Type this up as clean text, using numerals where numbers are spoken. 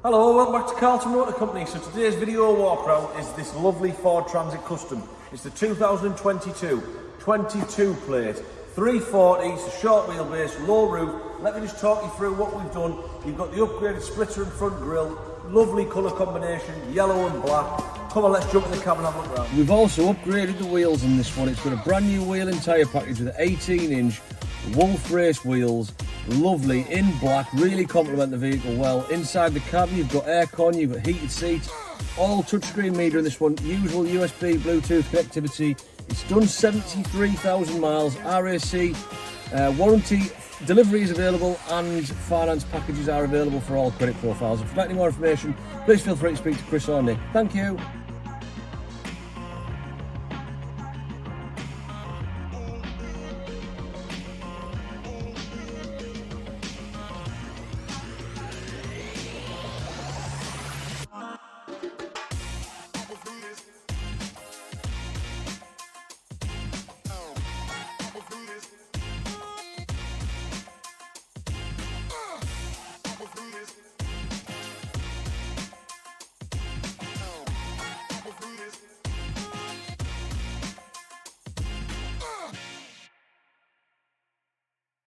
Hello, welcome back to Carlton Motor Company. So today's video walk around is this lovely Ford Transit Custom. It's the 2022 22 plate, 340, it's a short wheelbase, low roof. Let me just talk you through what we've done. You've got the upgraded splitter and front grille, lovely colour combination, yellow and black. Come on, let's jump in the cab and have a look round. We've also upgraded the wheels on this one. It's got a brand new wheel and tyre package with 18-inch WOLFRACE wheels. Lovely, in black, really complement the vehicle well. Inside the cab you've got aircon, you've got heated seats, all touchscreen meter in this one, usual USB Bluetooth connectivity. It's done 73,000 miles, RAC, warranty, delivery is available and finance packages are available for all credit profiles. If you'd like any more information, please feel free to speak to Chris or Nick. Thank you.